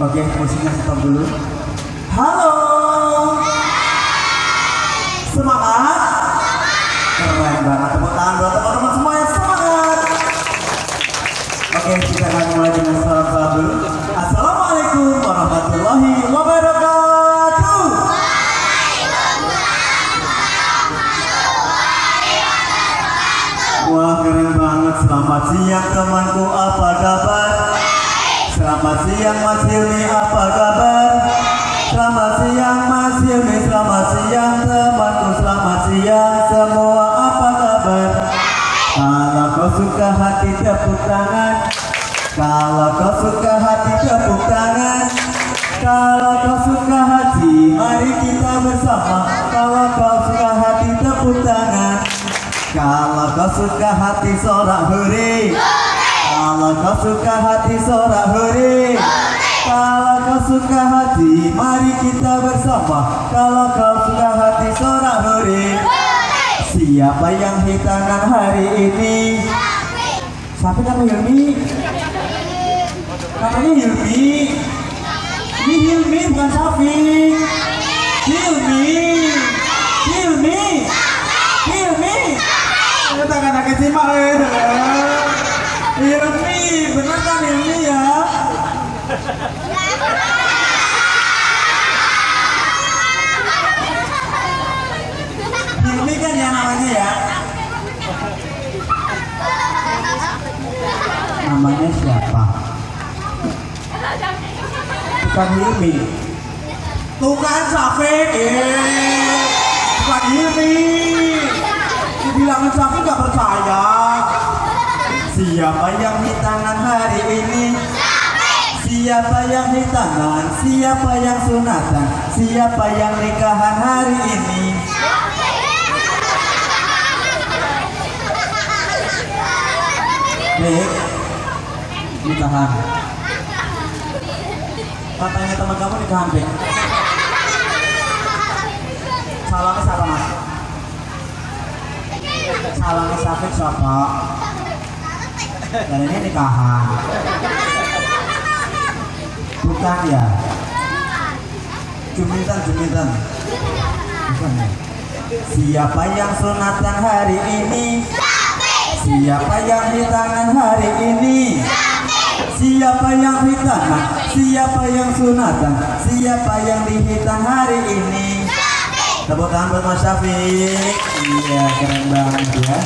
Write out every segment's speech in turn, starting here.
Oke, musiknya stop dulu. Halo, semangat, keren banget. Tepuk tangan buat teman-teman semua yang semangat. Oke, kita akan mulai dengan salam dulu. Assalamualaikum warahmatullahi wabarakatuh. Wah, keren banget. Selamat siang temanku, apa kabar? Selamat siang Mas Hilmi, apa kabar? Selamat siang Mas Hilmi, selamat siang temanku, selamat siang semua, apa kabar? Kalau kau suka hati tepuk tangan, kalau kau suka hati tepuk tangan, kalau kau suka hati mari kita bersama. Kalau kau suka hati tepuk tangan, kalau kau suka hati sorak hore. Kalau kau suka hati sorak hore. Kalau kau suka hati mari kita bersama. Kalau kau suka hati sorak hore. Siapa yang hitangan hari ini? Siapa namanya Hilmi? Namanya Hilmi. Ini Hilmi bukan Syafiq. Hilmi. Hilmi. Hilmi. Kata-kata kecil mah. Hilmi, bener kan Hilmi ya? Hilmi kan ya namanya ya? Namanya siapa? Bukan Hilmi. Tuh kan Syafiq, bukan Hilmi. Dibilangin Syafiq gak percaya. Siapa yang hitangan hari ini? Siapa yang hitangan? Siapa yang sunatan? Siapa yang nikahan hari ini? Nek, nikahan. Katanya teman kamu nikahan, Bek. Salahnya siapa, Mas? Salahnya Syafiq siapa? Dan ini nikahan. Bukan ya? Jumitan. Bukan ya? Siapa yang sunatan hari ini? Siapa yang hitangan hari ini? Siapa yang hitangan? Siapa yang sunatan? Siapa yang dihitan hari ini? Tepuk tangan buat Mas Syafiq. Iya, keren banget ya.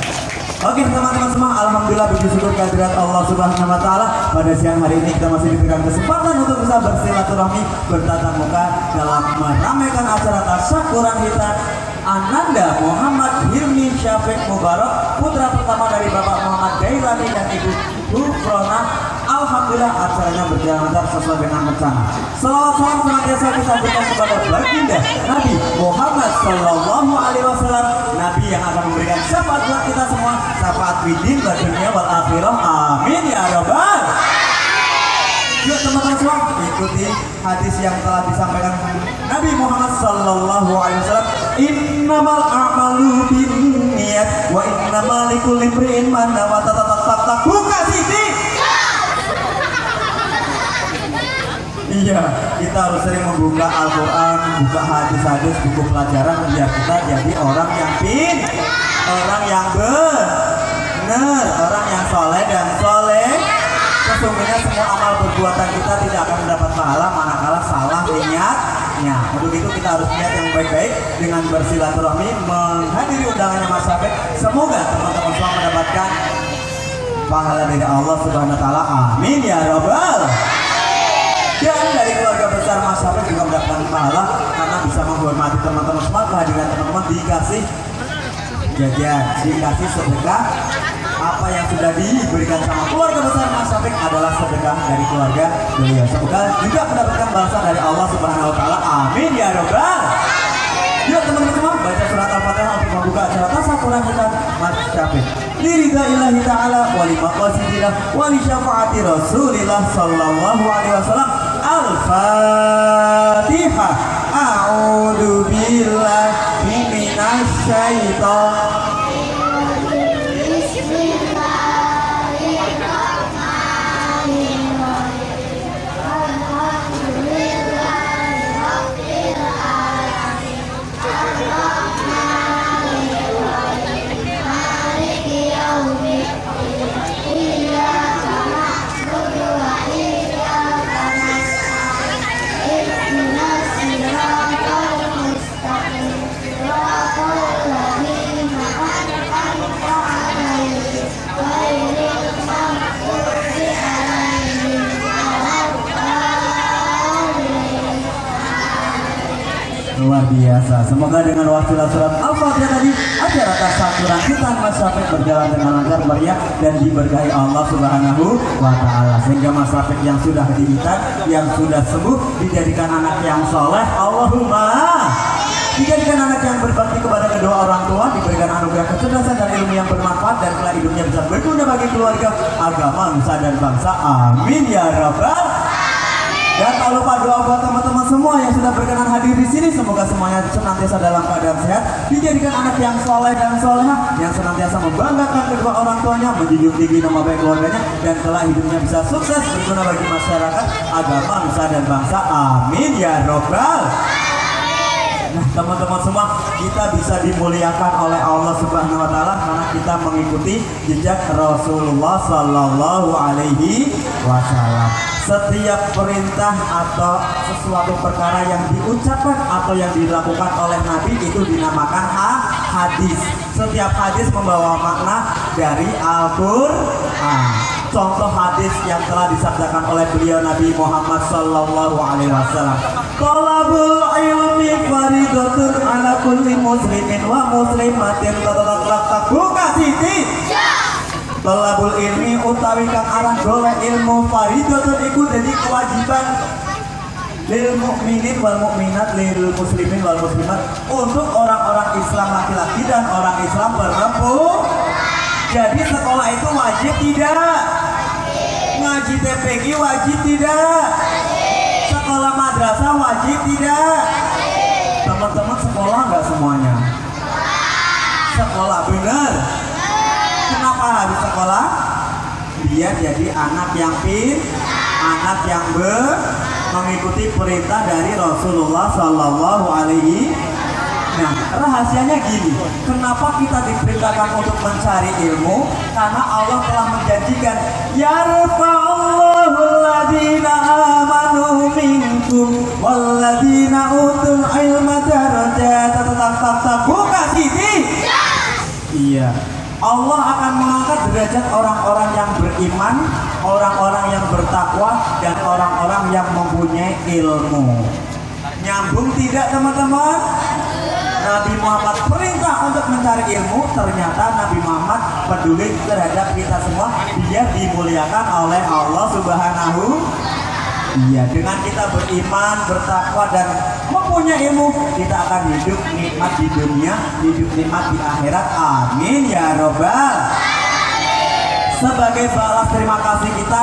Oke teman-teman semua, alhamdulillah puji syukur kehadirat Allah Subhanahu wa taala. Pada siang hari ini kita masih diberikan kesempatan untuk bisa bersilaturahmi, bertatap muka dalam meramaikan acara tasyakuran kita Ananda Muhammad Hilmi Syafiq Mubarak, putra pertama dari Bapak Muhammad Dailani dan Ibu Gufrona. Alhamdulillah acaranya berjalan lancar sesuai dengan rencana. Salawat salam senantiasa kita berikan kepada baginda Nabi Muhammad Sallallahu Alaihi Wasallam, Nabi yang akan memberikan syafaat buat kita semua, syafaat bidin dan dunia wal akhirah. Amin ya rabbal. Yuk teman-teman semua, ikuti hadis yang telah disampaikan Nabi Muhammad Sallallahu Alaihi Wasallam. Innamal a'malu binniyat wa innamal likulli imri'in ma nawa. Buka sini. Iya, kita harus sering membuka Al-Quran, buka hadis-hadis, buku pelajaran biar kita jadi orang yang orang yang benar, orang yang soleh dan soleh. Sesungguhnya semua amal perbuatan kita tidak akan mendapat pahala manakala salah niatnya. Untuk itu kita harus niat yang baik-baik dengan bersilaturahmi, menghadiri undangannya Mas Syafiq. Semoga teman-teman semua mendapatkan pahala dari Allah Subhanahu wa taala. Amin ya rabbal. Dan dari keluarga besar Mas Syafiq juga mendapatkan pahala karena bisa menghormati teman-teman semua. Kehadiran teman-teman dikasih jajan, dikasih sedekah. Apa yang sudah diberikan sama keluarga besar Mas Syafiq adalah sedekah dari keluarga beliau. Semoga juga mendapatkan balasan dari Allah Subhanahu wa taala. Amin ya rabbal. Yuk teman-teman semua, baca surat Al-Fatihah untuk membuka acara tasyakuran kita Mas Syafiq. Liridha ilahi ta'ala wali maqasidillah wali syafaati Rasulillah Sallallahu Alaihi Wasallam. Al-Fatihah. A'udzu billahi minasy syaithanir luar biasa. Semoga dengan wasilah surat Al-Fatihah tadi acara tasyakuran kita Mas Syafiq berjalan dengan lancar, meriah dan diberkahi Allah Subhanahu wa taala, sehingga Mas Syafiq yang sudah dihitan, yang sudah sembuh dijadikan anak yang soleh. Allahumma dijadikan anak yang berbakti kepada kedua orang tua, diberikan anugerah kecerdasan dan ilmu yang bermanfaat, dan kelak hidupnya bisa berguna bagi keluarga, agama, nusa dan bangsa. Amin ya rabbal. Dan tak lupa doa buat teman-teman semua yang sudah berkenan hadir di sini. Semoga semuanya senantiasa dalam keadaan sehat, dijadikan anak yang soleh dan soleha, yang senantiasa membanggakan kedua orang tuanya, menjunjung tinggi nama baik keluarganya, dan kelak hidupnya bisa sukses, berguna bagi masyarakat, agama, nusa dan bangsa. Amin ya robbal. Nah teman-teman semua, kita bisa dimuliakan oleh Allah Subhanahu wa taala karena kita mengikuti jejak Rasulullah Sallallahu Alaihi Wasallam. Setiap perintah atau sesuatu perkara yang diucapkan atau yang dilakukan oleh Nabi itu dinamakan hadis. Setiap hadis membawa makna dari Al-Quran. Contoh hadis yang telah disabdakan oleh beliau Nabi Muhammad Sallallahu Alaihi Wasallam. Talabul ilmi faridatun ala kulli muslimin wa muslimatin. Buka sini. Talabul ilmi utawi kang aran golek ilmu faridatun iku dadi kewajiban lil mukminin wal mukminat, lil muslimin wal muslimat, untuk orang-orang Islam laki-laki dan orang Islam perempuan. Jadi sekolah itu wajib tidak? Ngaji TPG wajib tidak? Sekolah madrasah wajib tidak? Teman-teman sekolah nggak semuanya? Sekolah benar. Kenapa harus sekolah? Biar jadi anak yang anak yang mengikuti perintah dari Rasulullah Sallallahu Alaihi. Nah, rahasianya gini, kenapa kita diperintahkan untuk mencari ilmu? Karena Allah telah menjanjikan, yarfa'allahu alladhina amanu minkum walladhina utul ilma darajat. Buka sini. Iya. Allah akan mengangkat derajat orang-orang yang beriman, orang-orang yang bertakwa, dan orang-orang yang mempunyai ilmu. Nyambung tidak teman-teman? Nabi Muhammad perintah untuk mencari ilmu, ternyata Nabi Muhammad peduli terhadap kita semua biar dimuliakan oleh Allah Subhanahu. Iya, dengan kita beriman, bertakwa dan mempunyai ilmu, kita akan hidup nikmat di dunia, hidup nikmat di akhirat. Amin ya robbal. Sebagai balas terima kasih kita,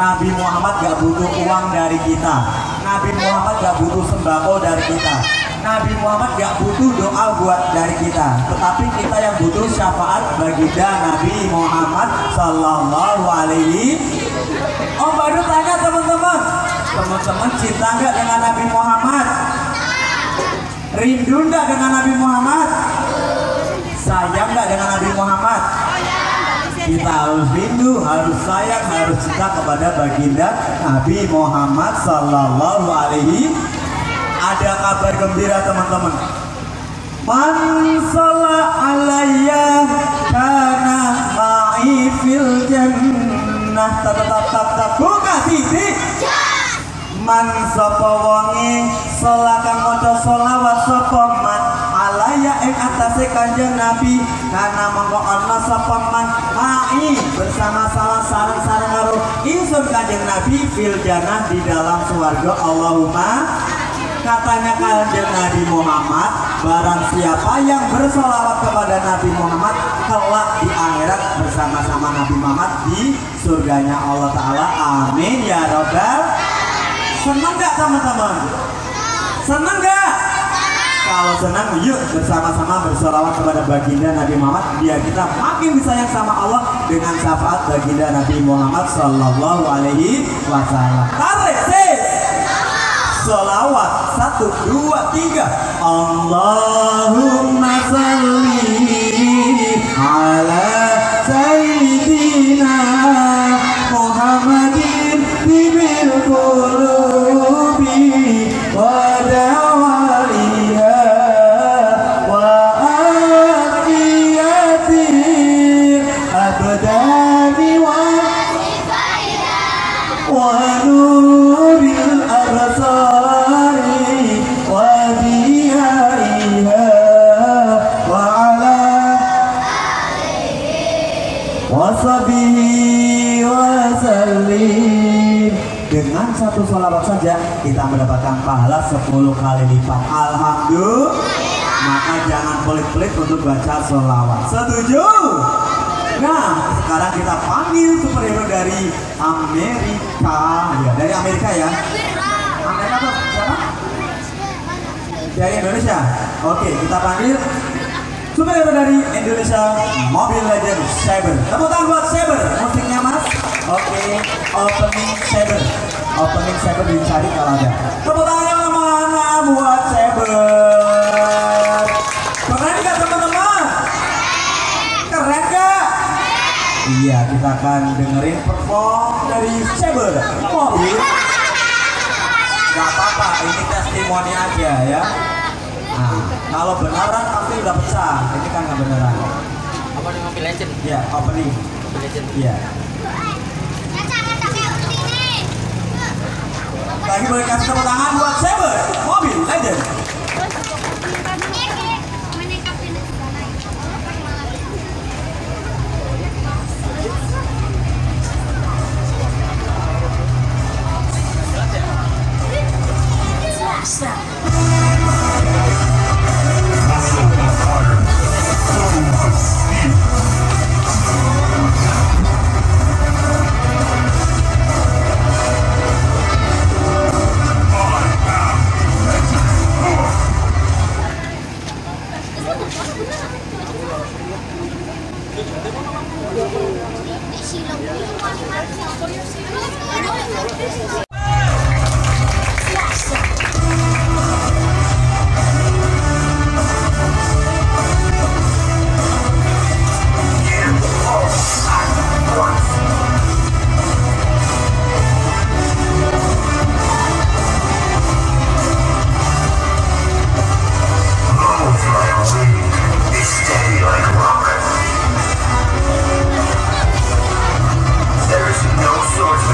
Nabi Muhammad gak butuh uang dari kita. Nabi Muhammad gak butuh sembako dari kita. Nabi Muhammad gak butuh doa buat dari kita, tetapi kita yang butuh syafaat baginda Nabi Muhammad Sallallahu Alaihi. Om Badu tanya teman-teman, teman-teman cinta nggak dengan Nabi Muhammad? Rindu nggak dengan Nabi Muhammad? Sayang nggak dengan Nabi Muhammad? Kita harus rindu, harus sayang, harus cinta kepada baginda Nabi Muhammad Sallallahu Alaihi. Ada kabar gembira teman-teman. Man shalla alayya kana ma'i fil jannah. Buka sisi. Man sapa wonge sholakan maca sholawat sapa man alaya ing atase Kanjeng Nabi, karena mongko ana sapa man ma'i bersama-sama sareng-sareng karo ingsun Kanjeng Nabi fil jannah di dalam swarga. Allahumma. Katanya Kanjeng Nabi Muhammad, barang siapa yang bersolawat kepada Nabi Muhammad, kelak di akhirat bersama-sama Nabi Muhammad di surganya Allah Ta'ala. Amin ya robbal. Senang gak teman-teman? Senang gak? Kalau senang, yuk bersama-sama bersolawat kepada baginda Nabi Muhammad, biar kita makin disayang sama Allah dengan syafaat baginda Nabi Muhammad Sallallahu Alaihi Wasallam. Tarik sis. Salawat 1, 2, 3. Allahumma salli ala sayyidina Muhammadin tibil qulubi wa dawaliha wa afiyati abdani wa nuril absar dengan satu sholawat saja kita mendapatkan pahala 10 kali lipat. Alhamdulillah. Maka jangan pelit-pelit untuk baca sholawat. Setuju? Nah, sekarang kita panggil superhero dari Amerika. Ya, dari Amerika ya. Amerika tuh siapa? Dari Indonesia. Oke, kita panggil superhero dari Indonesia, Mobile Legend Saber. Tepuk tangan buat Saber. Musiknya mas. Oke, opening Saber. Opening Saber dicari kalau ada. Tepuk tangan yang mana buat Saber. Keren gak teman-teman? Keren gak? Iya, kita akan dengerin perform dari Saber Mobil. Gak apa-apa, ini testimoni aja ya. Nah, kalau beneran pasti udah pecah. Ini kan nggak beneran. Opening Mobile Legend. Ya, opening. Mobile Legend. Iya. Lagi boleh kasih tepuk tangan buat Saber Mobile Legend.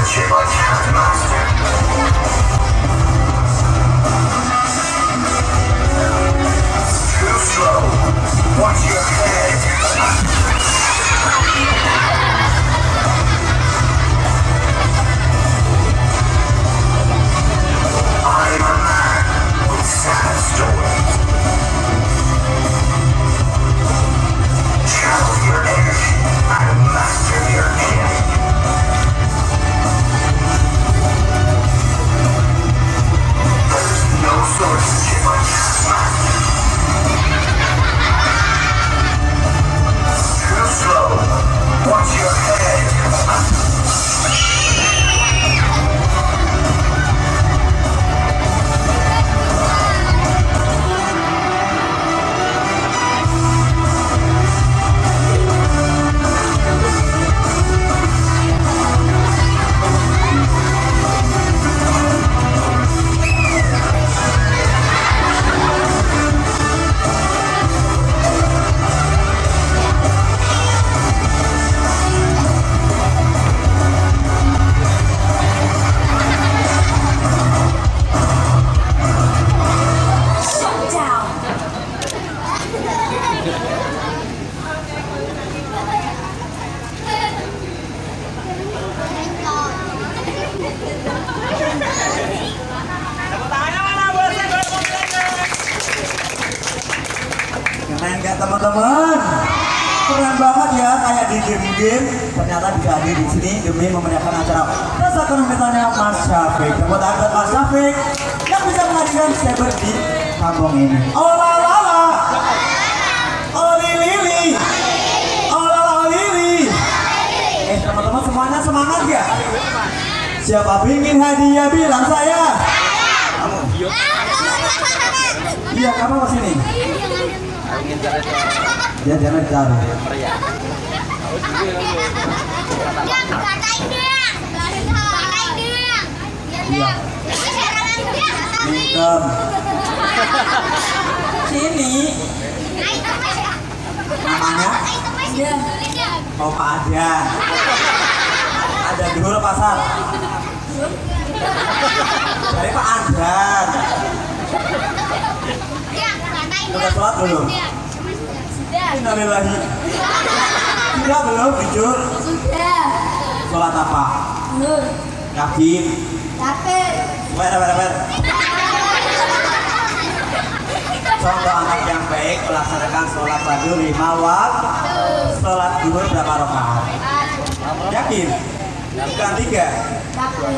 swordsmanship I can't master. Too slow. Watch your head. I'm a man with sad stories. Channel your energy and master your kin. There's no swordsmanship I can't master. Too slow. Watch your head. Keren gak teman-teman? Keren banget ya, kayak di game-game. Ternyata bisa hadir di sini demi memeriahkan acara rasa kerumitannya Mas Syafiq. Tepuk tangan buat Mas Syafiq yang bisa menghadirkan saber di kampung ini. Oh la la la, oh lili, oh la la lili. Teman-teman semuanya semangat ya? Siapa pingin hadiah bilang saya. Iya, kamu ke sini. Ya jangan taruh. Iya. Hitam. Sini. Namanya? Oh Pak Adan. Ada di Hulu Pasar. Dari Pak Adan. Udah sholat belum? Innalillahi. Sudah belum, jujur? Sudah. Sholat apa? Belum. Yakin? Yakin. Ber. Contoh anak yang baik melaksanakan sholat fardu 5 waktu. Sholat zuhur berapa rakaat? Yakin? Bukan 3? Yakin.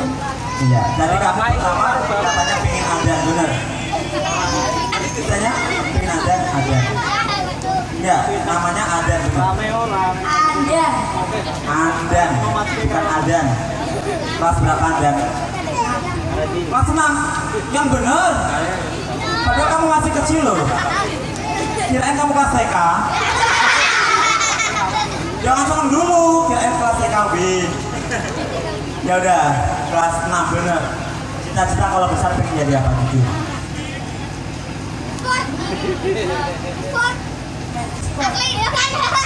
Iya. Dari kamu pertama katanya pengen ada, bener? Katanya pengen ada. Ya, namanya Adan. Adan, bukan Adan. Kelas berapa Adan? Kelas 6. Yang bener. Padahal kamu masih kecil loh. Kirain kamu kelas TK. Jangan seneng dulu. Kirain kelas TK B. Ya udah, kelas 6 bener. Cita-cita kalau besar pengen jadi apa gitu?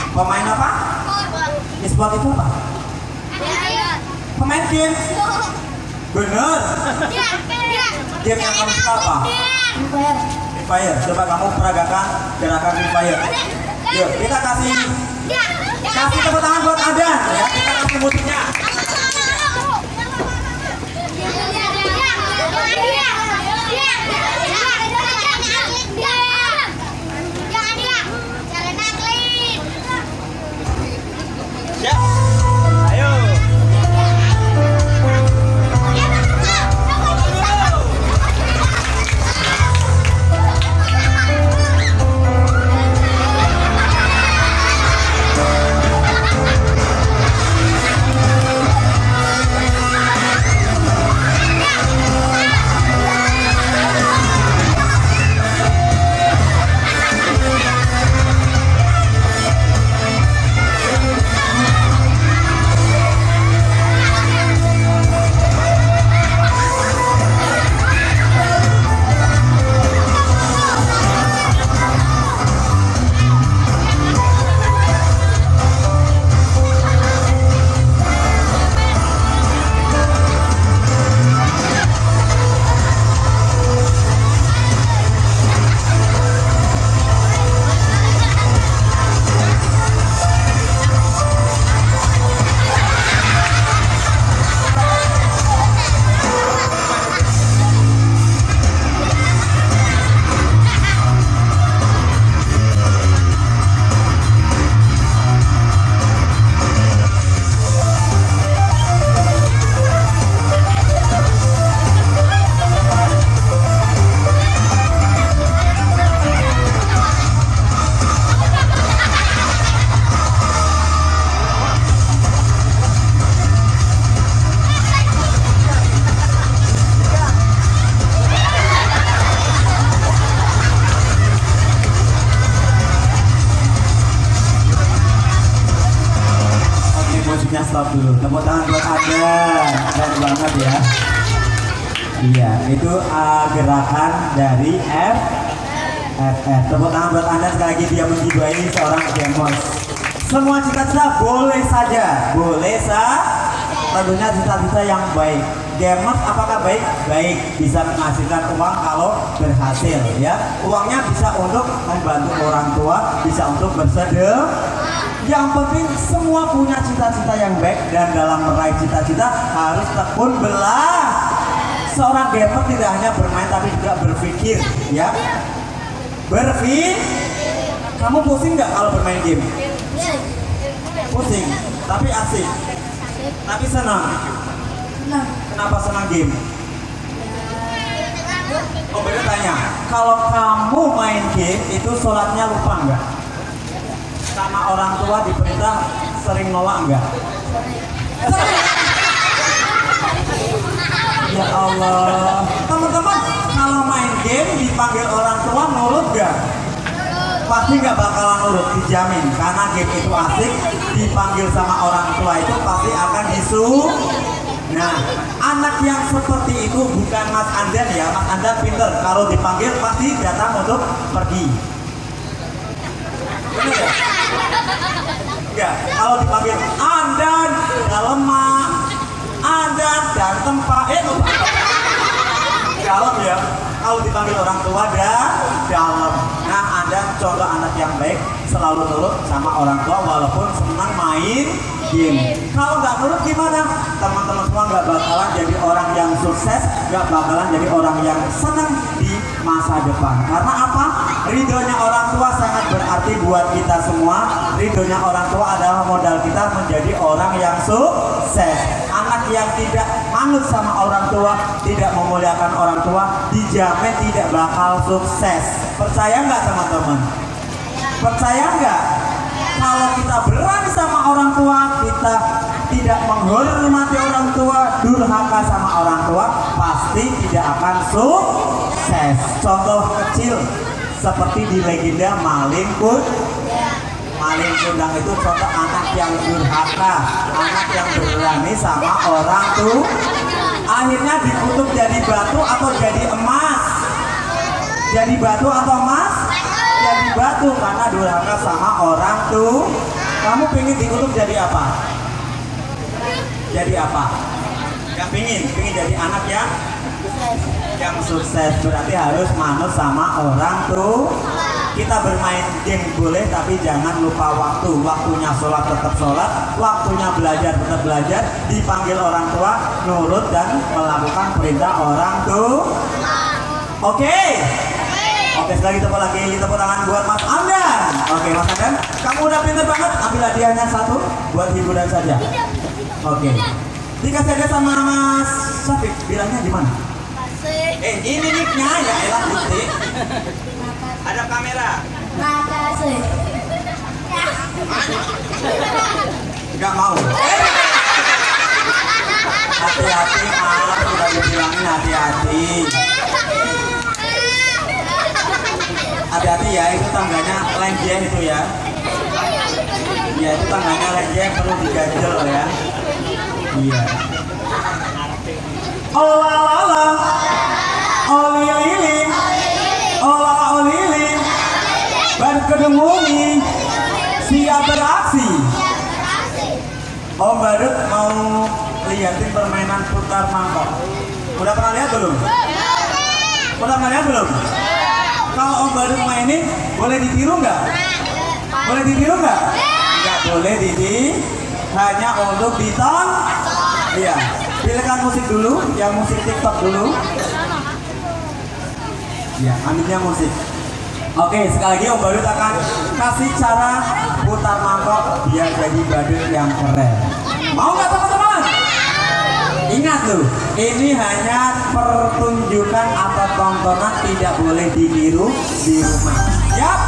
Pemain apa? E-sport itu apa? Pemain game? Bener? Game yang kamu suka apa? Free Fire. Coba kamu peragakan gerakan Free Fire. Yuk, kita kasih tepuk tangan buat Adan ya. Kita kasih musiknya. Ya, ayo. dulu. Tepuk tangan buat Anda. Keren banget ya. Iya, itu gerakan dari FF. Tepuk tangan buat Anda sekali lagi, dia menjiwai seorang Gemos. Semua cita-cita boleh saja, tentunya cita-cita yang baik. Gemos apakah baik? Baik, bisa menghasilkan uang kalau berhasil ya. Uangnya bisa untuk membantu orang tua, bisa untuk bersedekah. Yang penting semua punya cita-cita yang baik, dan dalam meraih cita-cita harus tekun belah. Seorang gamer tidak hanya bermain tapi juga berpikir ya. Kamu pusing nggak kalau bermain game? Pusing, tapi asik, tapi senang. Kenapa senang game? Oh, beda tanya. Kalau kamu main game itu sholatnya lupa nggak? Sama orang tua diperintah sering nolak nggak? Ya Allah, teman-teman, kalau main game dipanggil orang tua nurut nggak? Pasti nggak bakalan nurut, dijamin. Karena game itu asik, dipanggil sama orang tua itu pasti akan disuruh. Nah, anak yang seperti itu bukan Mas Andan ya. Mas Andan pinter, kalau dipanggil pasti datang untuk pergi. Bener ya? Enggak, kalau dipanggil Andan udah lemah, Andan dan tempat dalam ya. Kalau dipanggil orang tua dalam. Nah, Anda contoh anak yang baik, selalu nurut sama orang tua walaupun senang main game. Kalau nggak nurut gimana? Teman-teman semua nggak bakalan jadi orang yang sukses, nggak bakalan jadi orang yang senang di masa depan. Karena apa? Ridhonya orang tua sangat berarti buat kita semua. Ridhonya orang tua adalah modal kita menjadi orang yang sukses. Anak yang tidak manut sama orang tua, tidak memuliakan orang tua, dijamin tidak bakal sukses. Percaya nggak teman-teman? Percaya nggak? Kalau kita berani sama orang tua, kita tidak menghormati orang tua, durhaka sama orang tua, pasti tidak akan sukses. Contoh kecil seperti di legenda Maling Kundang itu contoh anak yang durhaka, anak yang berani sama orang tua. Akhirnya dikutuk jadi batu atau jadi emas? Jadi batu atau emas? Jadi batu karena durhaka sama orang tua. Kamu pengen dikutuk jadi apa? Jadi apa? Yang pengen jadi anak yang sukses. Berarti harus manut sama orang tua. Kita bermain game boleh, tapi jangan lupa waktu. Waktunya sholat tetap sholat, waktunya belajar tetap belajar. Dipanggil orang tua, nurut dan melakukan perintah orang tua. Oke, sekali tepuk tangan buat Mas Andan. Oke, Mas Andan, kamu udah pinter banget. Ambil hadiahnya satu buat hiburan saja. Oke, dikasih hadiah sama Mas Syafiq. Bilangnya gimana? Ini nicknya ya elah Gusti. Ada kamera. Makasih. Enggak mau. Hati-hati, sudah dibilangin hati-hati. Hati-hati ya, itu tangganya lenjeh itu ya. Iya, itu tangganya lenjeh, perlu diganjel ya. Iya. Olalala, olililin, olililin, berkedemuni, siap beraksi. Om Badut mau liatin permainan putar mangkok. Udah pernah lihat belum? Udah pernah lihat belum? Kalau Om Badut mainin, boleh ditiru nggak? Boleh ditiru nggak? Nggak boleh ditiru, hanya untuk ditonton. Iya. Pilihkan musik dulu, yang musik TikTok dulu. Ya, ambilnya musik. Oke, sekali lagi Om Badut akan kasih cara putar mangkok biar jadi badut yang keren. Mau nggak teman-teman? Ingat loh, ini hanya pertunjukan atau tontonan, tidak boleh ditiru di rumah. Siap?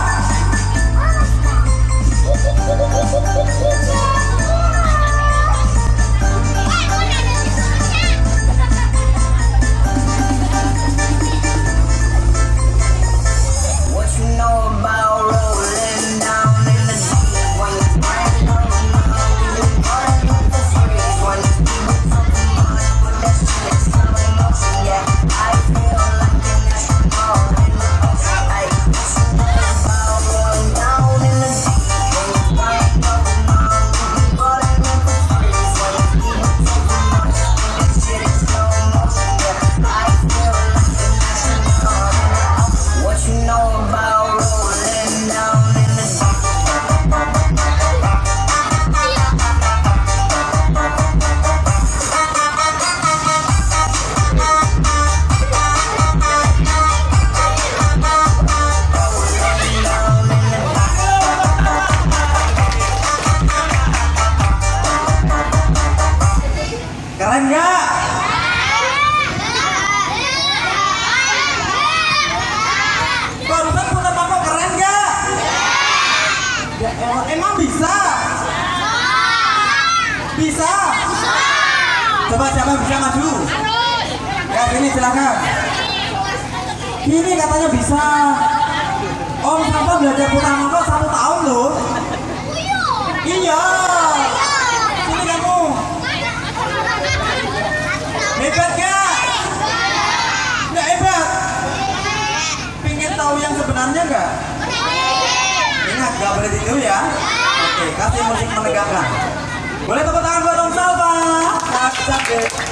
Coba siapa yang bisa maju? Ya sini silakan. Ini katanya bisa. Om Safa belajar Purnama 1 tahun loh. Iya. Sini kamu. Hebat gak? Nggak hebat. Pengen tahu yang sebenarnya nggak? Ingat nggak boleh tidur ya. Oke, kasih musik menegangkan. Boleh tepuk tangan buat Om Safa. Capek.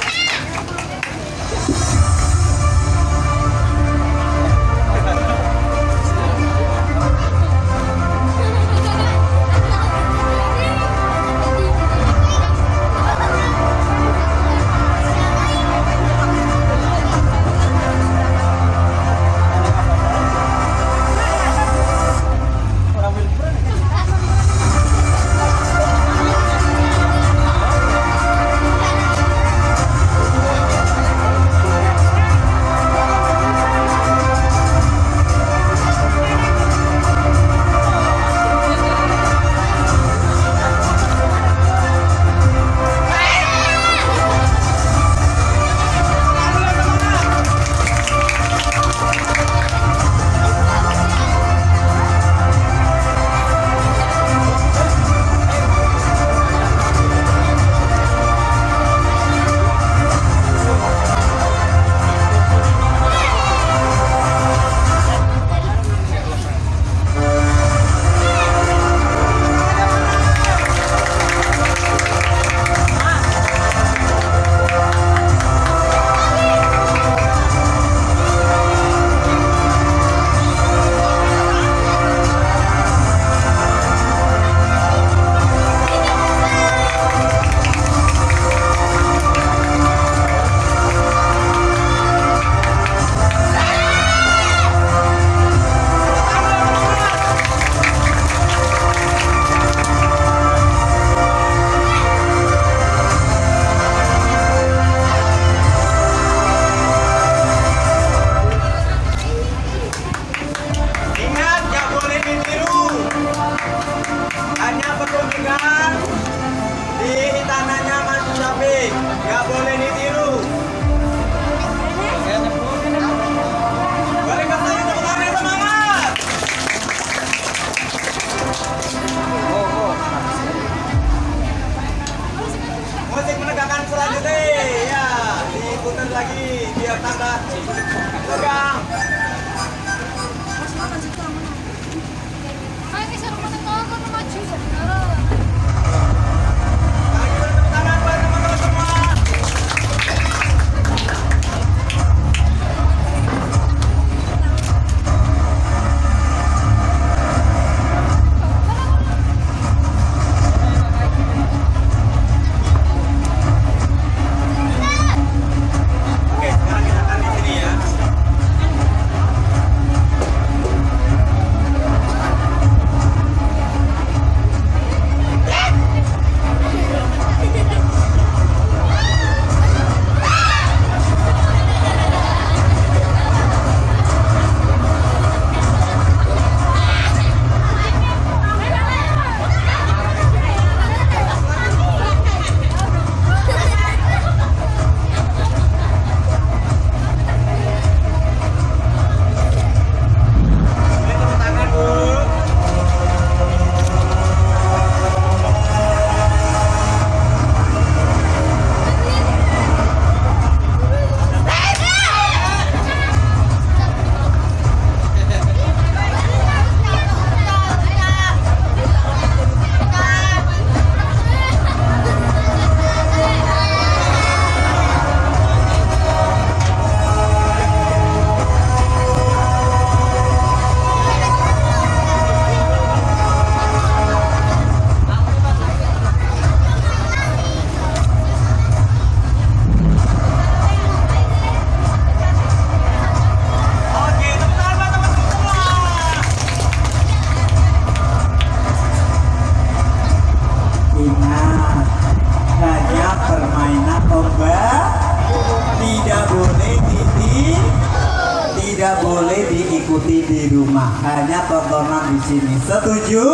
diikuti di rumah, hanya tontonan di sini. Setuju?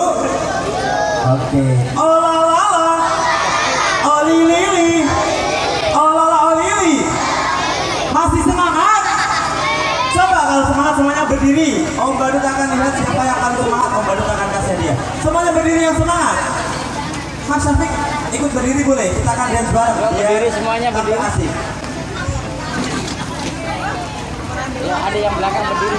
Oke. Olalala, olilili, olalala. berdiri yang semangat. Mas Syafiq ikut berdiri boleh, kita akan dance bareng. Berdiri semuanya, berdiri. Asik. Ya, ada yang belakang berdiri.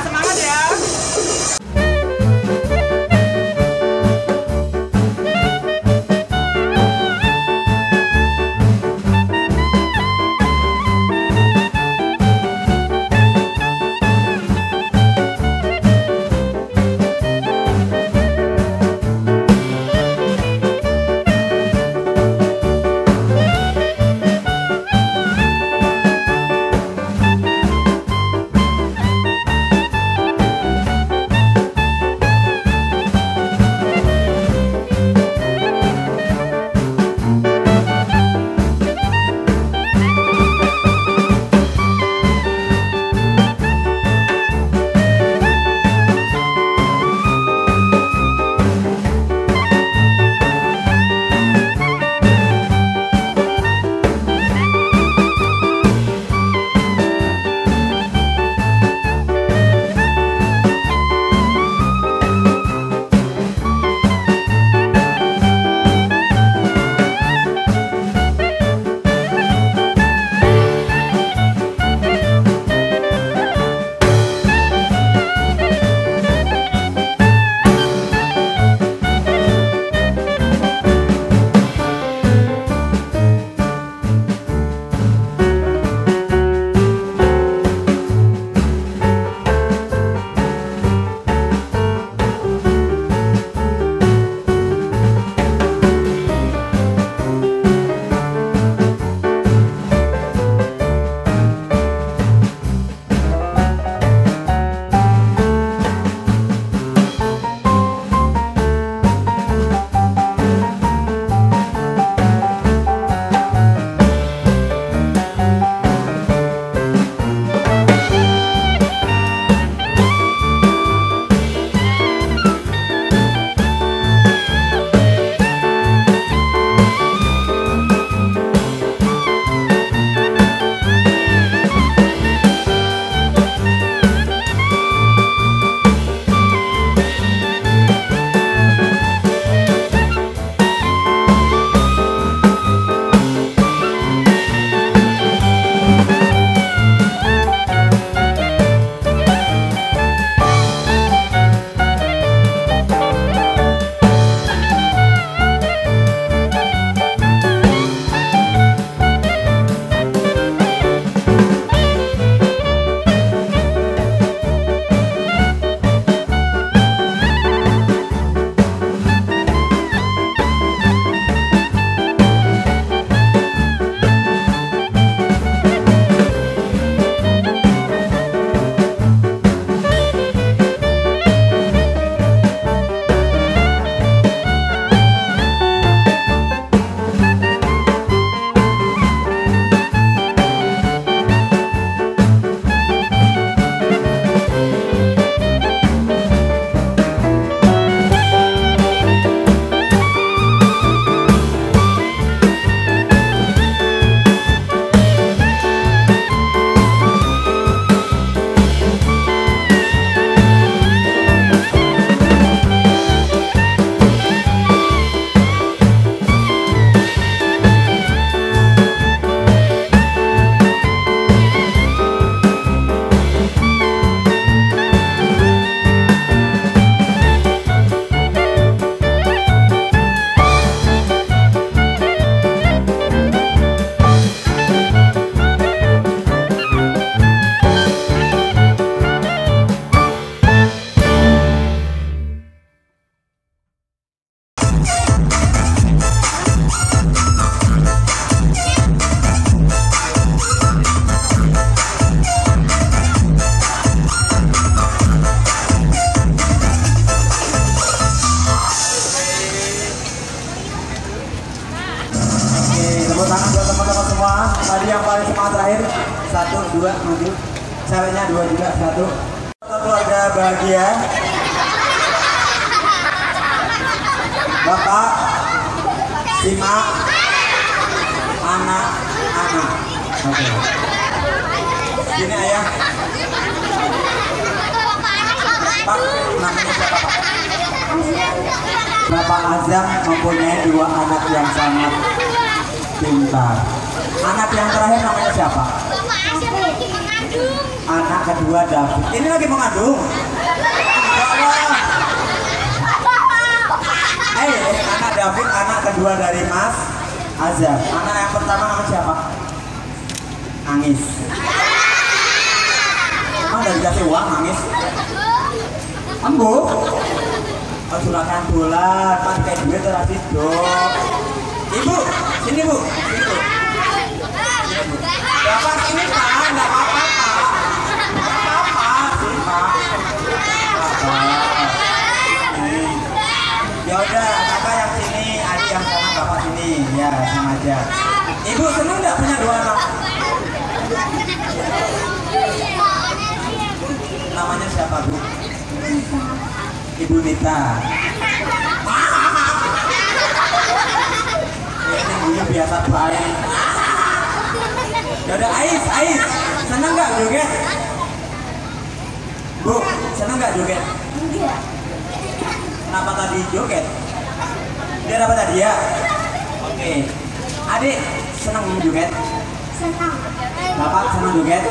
Semangat ya. Tepuk tangan buat teman-teman semua. Tadi yang paling semangat terakhir. 1, 2, maju. Ceweknya 2 juga, 1. Keluarga bahagia. Bapak, simak, anak. Oke. Sini ayah. Pak, namanya siapa Pak? Bapak Azam mempunyai 2 anak yang sangat pintar. Anak yang terakhir namanya siapa? Anak kedua David. Ini lagi mengandung. Anak David, anak kedua dari Mas Azam. Anak yang pertama namanya siapa? Nangis. Emang udah dikasih uang nangis? Ambo? Oh, juragan dolar, Pak kayak duit terasi dong. Ibu, sini Bu. Sini Bu. Bapak sini Pak, enggak apa-apa Pak. Enggak apa-apa, sini Pak. Ya udah, kakak yang sini, adik yang sana, bapak sini. Ya, sengaja. Ibu seneng nggak punya 2 anak? Namanya siapa Bu? Ibu Nita. Ini ibunya biasa baik. Yaudah Ais, seneng nggak joget? Bu, seneng nggak joget? Enggak. Kenapa tadi joget? Dia dapat hadiah. Oke. Adik, seneng joget? Senang. Bapak seneng joget?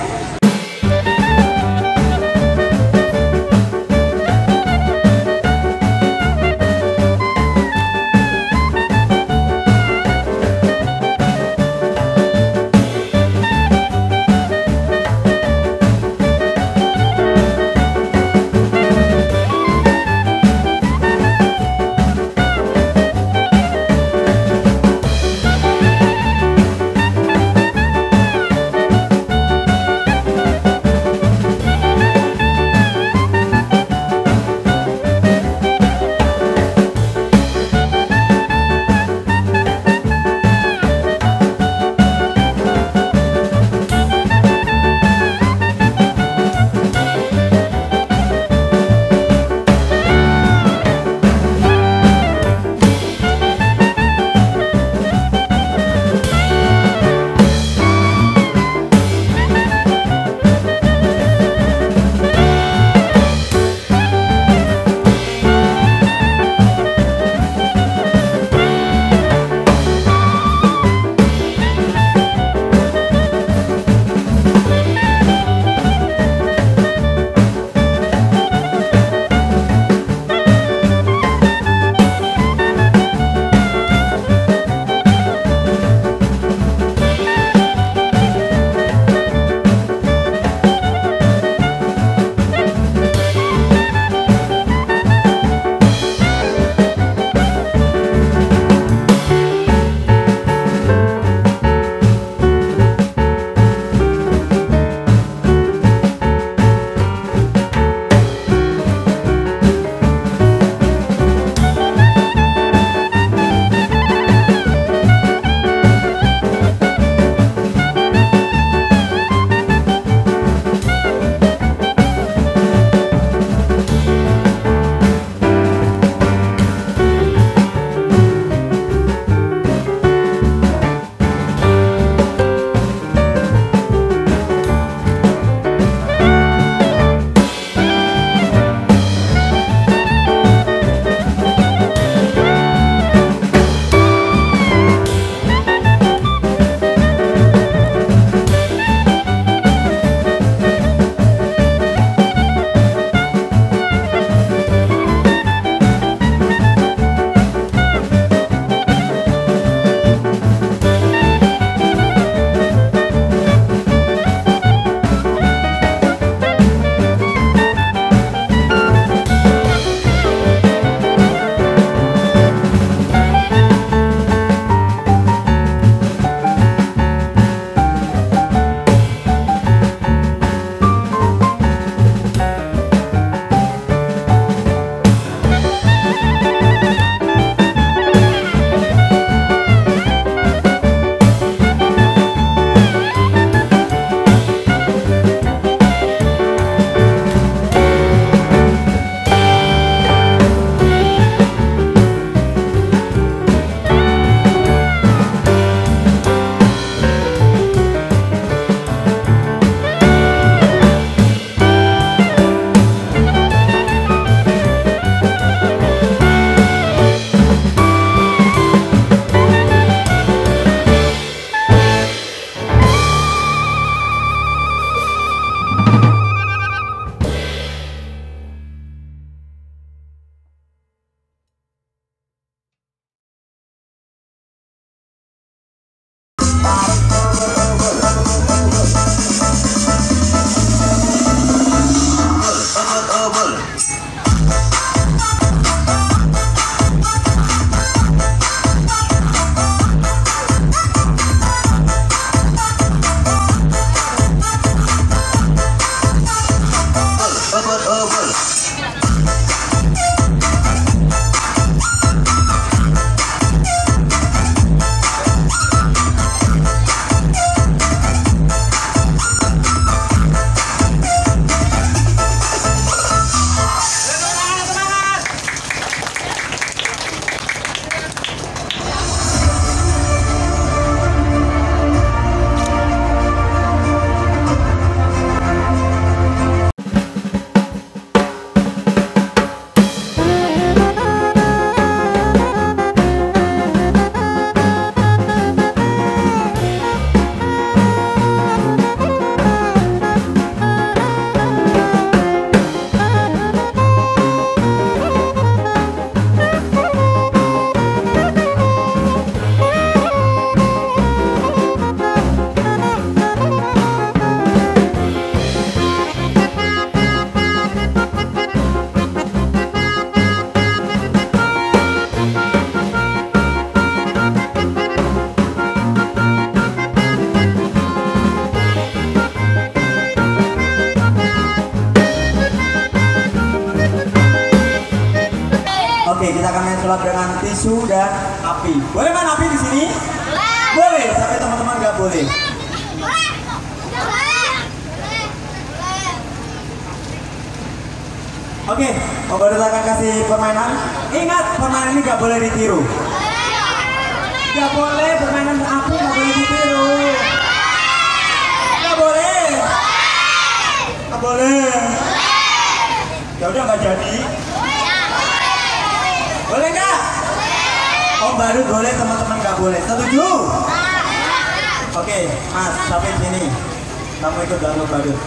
kita akan main sulap dengan tisu dan api. Boleh main api di sini? Boleh, tapi teman-teman nggak boleh. Oke, Om Badut akan kasih permainan. Ingat, permainan ini nggak boleh ditiru. Nggak boleh permainan api, nggak boleh ditiru. Nggak boleh. Nggak boleh. Ya udah nggak jadi. Boleh nggak? Om Badut boleh, teman-teman nggak boleh. Setuju? Oke, Mas, sampai sini. Kamu ikut dalam Om Badut.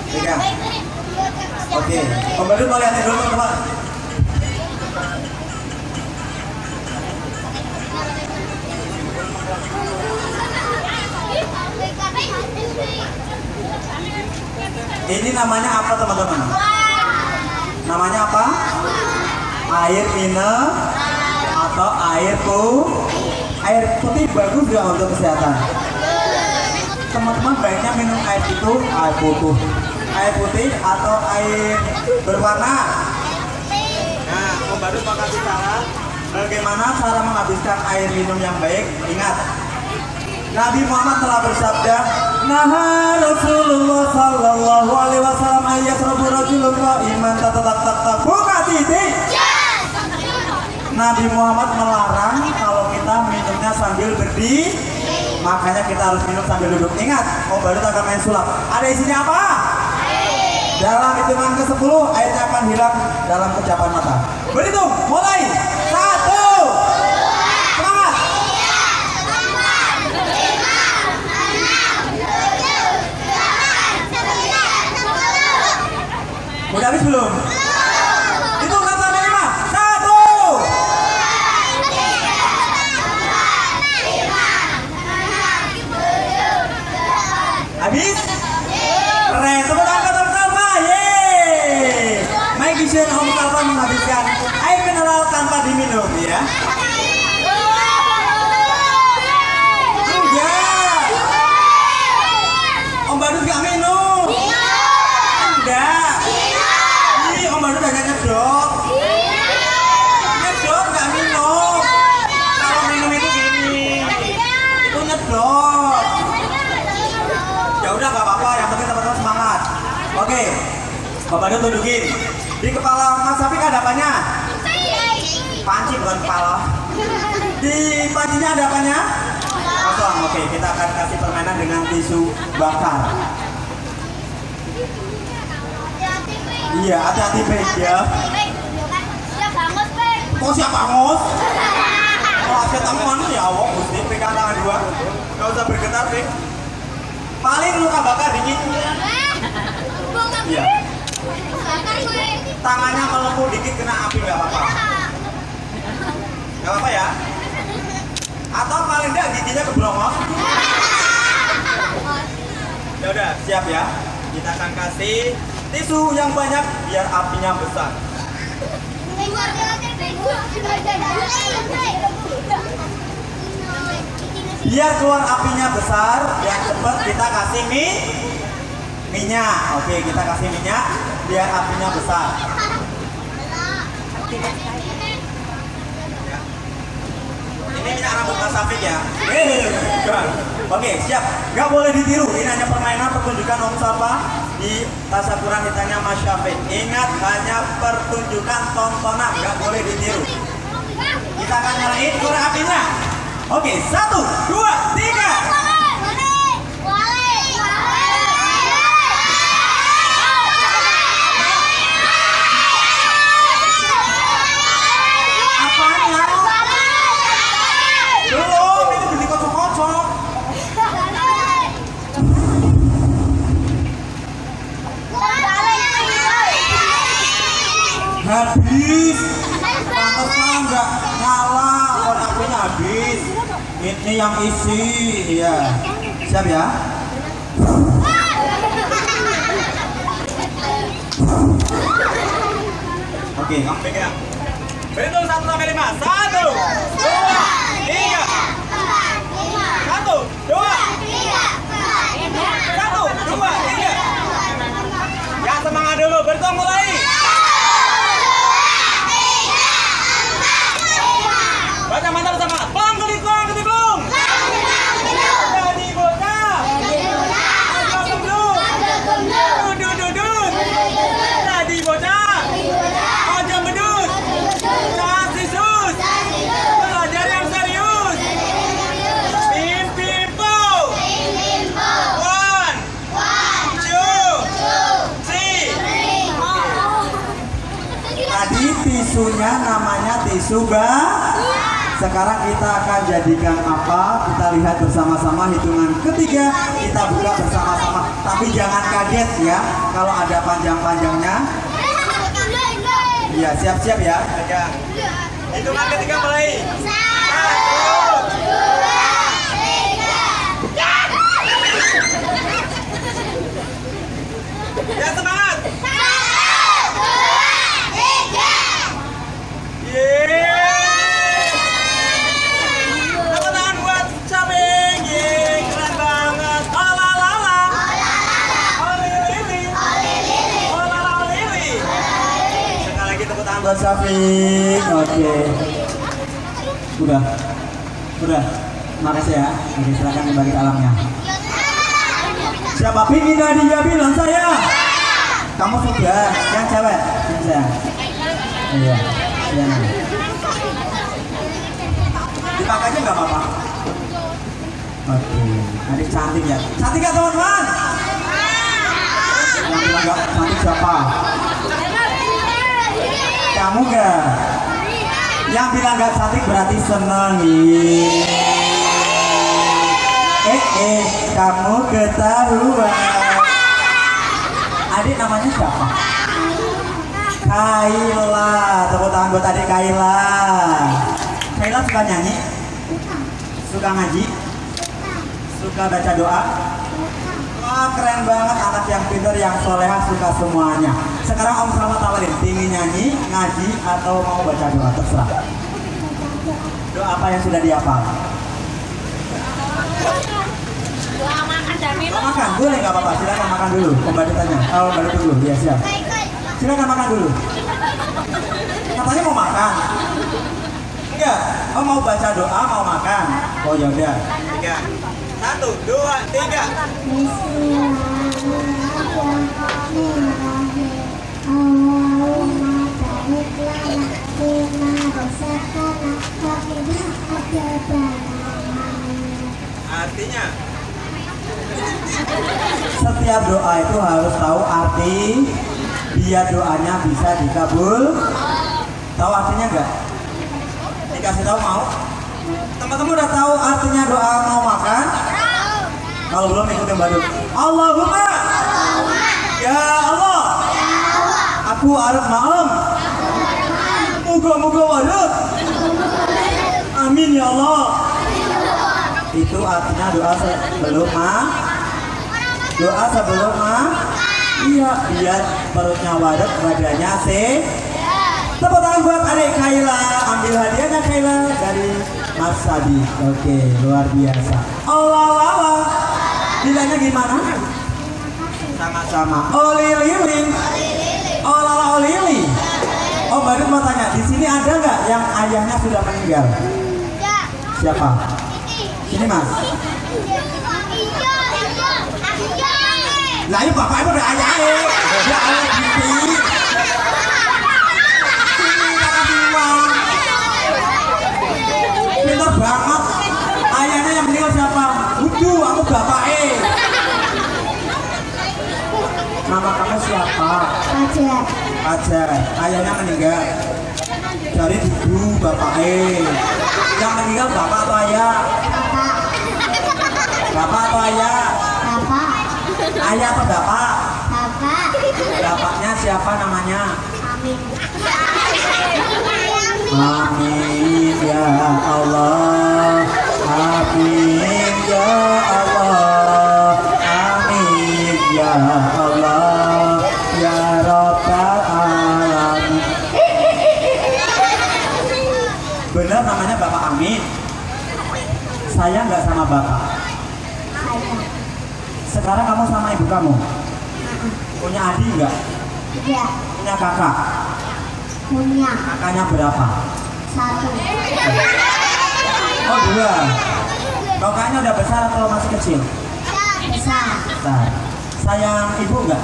Pegang. Oke, Om Badut mau lihatin dulu teman-teman. Ini namanya apa teman-teman? Namanya apa? Air minum atau air putih bagus nggak untuk kesehatan? Teman-teman baiknya minum air itu air putih atau air berwarna. Nah, Om Badut mau kasih cara bagaimana cara menghabiskan air minum yang baik. Ingat, Nabi Muhammad telah bersabda, "Naha Rasulullah sallallahu alaihi wasallam ayyasrabu rajulun qa'iman tak buka titik." Nabi Muhammad melarang kalau kita minumnya sambil berdiri, makanya kita harus minum sambil duduk. Ingat, Om Badut akan main sulap. Ada isinya apa? Dalam hitungan ke-10 airnya akan hilang dalam kejapan mata. Berhitung, mulai. 1. Semangat. Udah habis belum? Hitung sampai 5. 1. Habis? Keren, tepuk tangan bersama. Yeay. Mike Vision Om Kalpa menghabiskan air mineral tanpa diminum ya. Enggak. Om Badut gak minum. Enggak. Ih, Om Badut hanya nyedot. Nyedot gak minum. Kalau minum itu gini. Itu nyedot. Ya udah gak apa-apa, yang penting teman-teman semangat. Oke, Om Badut tunjukin. Di kepala Mas Safik ada apanya? Panci bukan kepala. Di pancinya ada apanya? Kosong. Oke, kita akan kasih permainan dengan tisu bakar. Iya, hati-hati Bek ya. Kok siap bangus? Kalau saya tamuan ya Allah, mesti pegang tangan dua. Gak usah bergetar Bek. Paling luka bakar dikit. Iya. Tangannya melengkung dikit kena api nggak apa-apa. Nggak apa-apa ya. Atau paling nggak giginya kebrongos. Ya udah, siap ya. Kita akan kasih tisu yang banyak biar apinya besar. Biar keluar apinya besar, yang cepat kita kasih minyak. Oke, kita kasih minyak biar apinya besar. Ini minyak rambut Mas Safik ya. Oke, siap. Gak boleh ditiru. Ini hanya permainan pertunjukan Om Salva di tasyakuran hitanya Mas Safik. Ingat, hanya pertunjukan tontonan, gak boleh ditiru. Kita akan nyalain korek apinya. Oke, 1, 2, 3. Habis, pantasnya nggak nyala, korek apinya habis. Ini yang isi, iya. Siap ya? Oke, kamu pegang. Berhitung 1 sampai 5. 1, 2, 3. 1, 2, 3. 1, 2, 3. tisunya namanya tisu Sekarang kita akan jadikan apa? Kita lihat bersama-sama hitungan ketiga. Kita buka bersama-sama. Tapi jangan kaget ya kalau ada panjang-panjangnya. Iya, siap-siap ya. Hitungan ketiga mulai. 1, 2, 3. Ya semangat. 1, 2, 3. Yeay. Tepuk tangan buat Caping. Yeay, keren banget. Olalala. Olilili. Olalili. Sekali lagi tepuk tangan buat Caping. Oke. Udah. Makasih ya. Oke, silakan dibagi alamnya. Siapa pingin dia bilang saya? Kamu sudah, yang cewek, bisa. Iya. Dipakainya nggak apa-apa. Oke, adik cantik ya. Cantik nggak teman-teman? Yang bilang nggak cantik siapa? Kamu nggak? Yang bilang nggak cantik berarti seneng. Kamu ketahuan. Adik namanya siapa? Kaila. Tepuk tangan buat adik Kaila. Kaila suka nyanyi? Suka ngaji? Suka baca doa? Wah, keren banget, anak yang pintar, yang soleha, suka semuanya. Sekarang Om selamat tawarin, pingin nyanyi, ngaji, atau mau baca doa, terserah. Doa apa yang sudah dihafal? Doa makan dan minum. Makan, boleh nggak apa-apa, silakan makan dulu. Pembantu tanya, bantu dulu, ya siap. Silakan makan dulu. Katanya mau makan. Enggak, mau baca doa, mau makan. Oh ya udah. 3, 1, 2, 3. Artinya setiap doa itu harus tahu arti biar doanya bisa dikabul. Tahu artinya enggak? Dikasih tahu mau? Teman-teman udah tahu artinya doa mau makan? Kalau belum ikutin badut. Allahumma ya Allah, aku arep maem. Muga-muga wadud. Amin ya Allah. Itu artinya doa sebelum doa sebelum iya, biar perutnya wadet, badannya Tepuk tangan buat adik Kaila. Ambil hadiahnya Kaila dari Mas Sadi. Oke, luar biasa. Allah. Bilangnya gimana? Sama-sama. Olilili. Olili. Oh, baru mau tanya, di sini ada nggak yang ayahnya sudah meninggal? Siapa? Sini Mas. Lah ini bapak ibu udah ayahnya. Ya Allah gitu. Pintar banget. Ayahnya yang meninggal siapa? Udu, aku bapaknya. Nama kamu siapa? Fajar. Ayahnya meninggal. Dari ibu bapaknya. Yang meninggal bapak atau ayah? Bapak atau ayah? Bapak. Ayah atau bapak? Bapak. Bapaknya siapa namanya? Amin. Amin ya Allah. Amin ya Allah. Amin ya Allah. Ya Rabbal Alamin. Benar namanya Bapak Amin. Saya nggak sama Bapak. Sekarang kamu sama ibu kamu? Punya adik nggak? Iya. Punya kakak? Punya. Kakaknya berapa? 1. Oh 2. Kakaknya udah besar atau masih kecil? Besar. Besar. Sayang ibu nggak?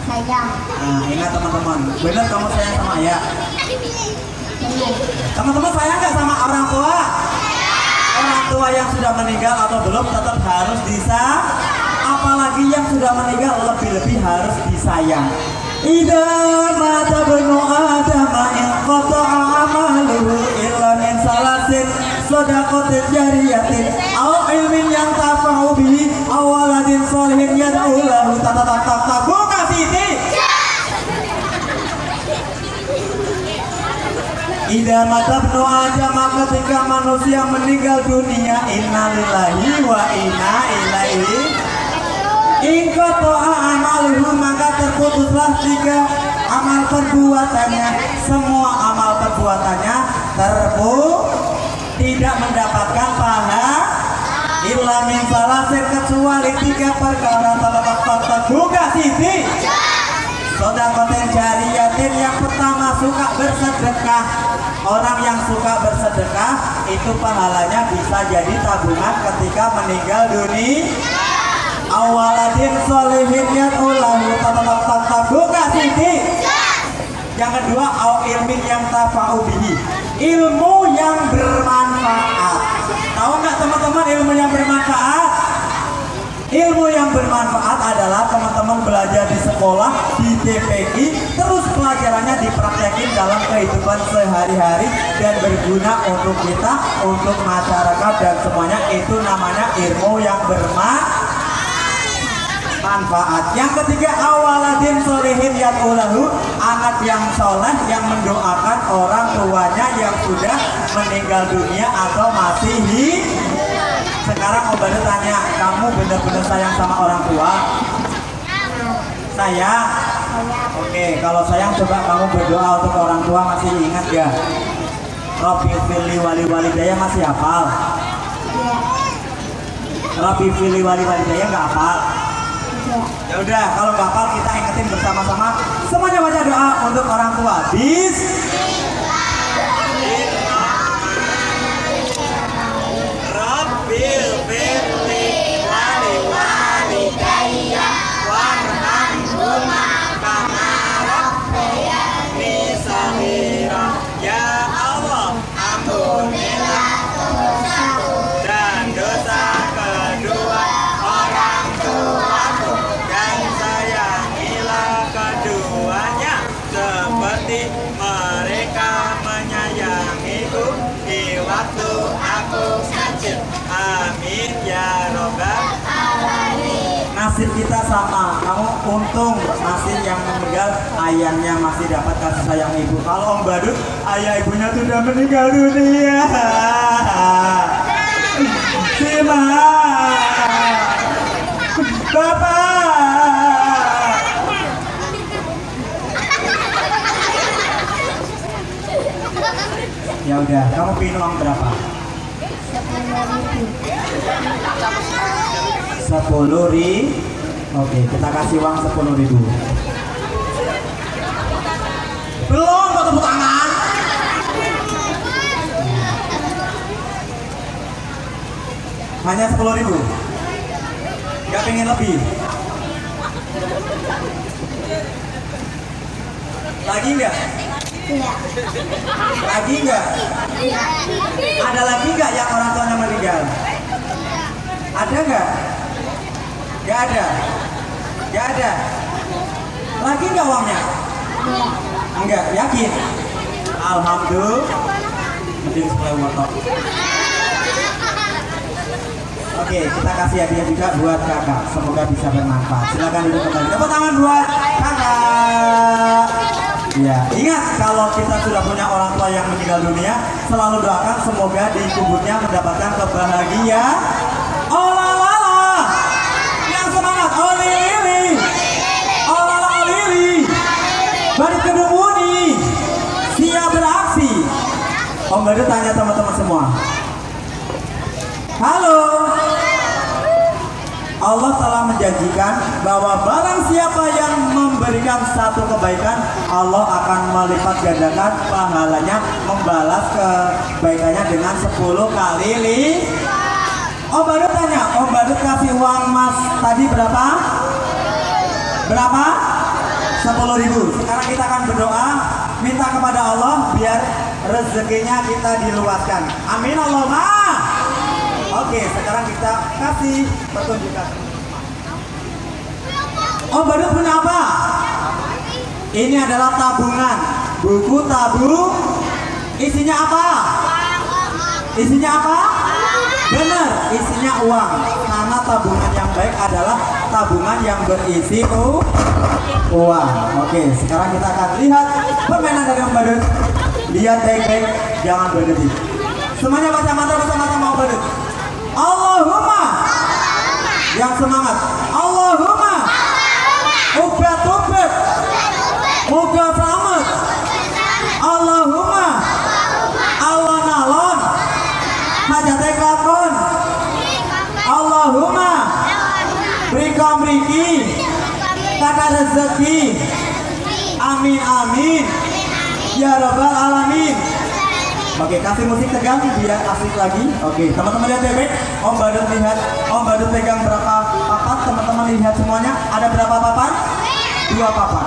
Sayang. Nah ingat teman-teman, benar kamu sayang sama ayah? Benar. Teman-teman sayang nggak sama orang tua? Orang tua yang sudah meninggal atau belum tetap harus apalagi yang sudah meninggal lebih-lebih harus disayang. Ida mata benu adama in qata'a amaluhu illa min salasin sadaqatin jariyatin aw ilmin yang tafa'u bihi aw waladin sholihin yad'u lahu. Buka Siti. Ida mata benu adama, ketika manusia meninggal dunia, innalillahi wa inna ilaihi. In qata'a amaluhu, maka terputuslah jika amal perbuatannya, semua amal perbuatannya tidak mendapatkan pahala illa min salasin, kecuali 3 perkara. Buka Siti. Sedekah jariyatin, yang pertama suka bersedekah. Orang yang suka bersedekah itu pahalanya bisa jadi tabungan ketika meninggal dunia. Awaladin sholihin yad'ulahu. Buka Siti. Yang kedua, au ilmin yang tafa'u bihi, ilmu yang bermanfaat. Tahu nggak teman-teman ilmu yang bermanfaat? Ilmu yang bermanfaat adalah teman-teman belajar di sekolah, di TPI, terus pelajarannya dipraktekin dalam kehidupan sehari-hari dan berguna untuk kita, untuk masyarakat dan semuanya. Itu namanya ilmu yang bermanfaat. Yang ketiga, awaladin sholihin yad'ulahu, anak yang soleh yang mendoakan orang tuanya yang sudah meninggal dunia atau masih hidup. Sekarang Om Badut tanya, kamu benar-benar sayang sama orang tua? Sayang? Oke, kalau sayang coba kamu berdoa untuk orang tua, masih ingat gak? Rabbi fili wali walidayya masih hafal? Rabbi fili wali walidayya nggak hafal? Ya udah, kalau nggak hafal kita ingetin bersama-sama. Semuanya baca doa untuk orang tua. Mereka menyayangiku di waktu aku kecil. Amin ya robbal alamin. Nasib kita sama. Kamu untung masih yang meninggal ayahnya masih dapat kasih sayang ibu. Kalau Om Badut, ayah ibunya sudah meninggal dunia. Sima, Bapak. Ya udah, kamu pilih uang berapa? 10.000. Oke, kita kasih uang 10.000. Belum, kok tepuk tangan? Hanya 10.000. Gak pengen lebih? Lagi nggak? Iya. Lagi nggak? Iya. Ada lagi nggak yang orang tuanya meninggal? Ada nggak? Nggak ada. Nggak ada. Lagi nggak uangnya? Iya. Enggak, yakin? Alhamdulillah. Mending sebelah motor. Oke, kita kasih hadiah juga buat kakak. Semoga bisa bermanfaat. Silakan duduk kembali. Tepuk tangan buat kakak. Ya, ingat kalau kita sudah punya orang tua yang meninggal dunia, selalu doakan semoga di kuburnya mendapatkan kebahagiaan. Olalala, yang semangat, olili, olala olili, balik ke Dumuni, siap beraksi. Om Badut tanya teman-teman semua. Halo. Allah telah menjanjikan bahwa barang siapa yang memberikan satu kebaikan, Allah akan melipat gandakan pahalanya, membalas kebaikannya dengan 10 kali lipat. Om Badut tanya, Om Badut kasih uang mas tadi berapa? Berapa? 10.000. Sekarang kita akan berdoa, minta kepada Allah biar rezekinya kita diluaskan. Amin Allahumma. Oke, sekarang kita kasih pertunjukan. Om Badut punya apa? Ini adalah tabungan. Buku tabung. Isinya apa? Isinya apa? Benar, isinya uang. Karena tabungan yang baik adalah tabungan yang berisi uang. Oke, sekarang kita akan lihat permainan dari Om Badut. Lihat baik-baik, jangan berhenti. Semuanya baca mantra bersama-sama Om Badut. Allahumma. Yang semangat. Allahumma. Ubat-ubat. Moga selamat. Allahumma. Alon-alon. Hajate kelakon. Allahumma. Brika mriki. Kata rezeki. Amin amin. Ya Rabbal alamin. Oke, kasih musik tegang biar asik lagi. Oke, teman-teman lihat baik-baik. Om Badut lihat. Om Badut pegang berapa papan? Teman-teman lihat semuanya. Ada berapa papan? 2 papan.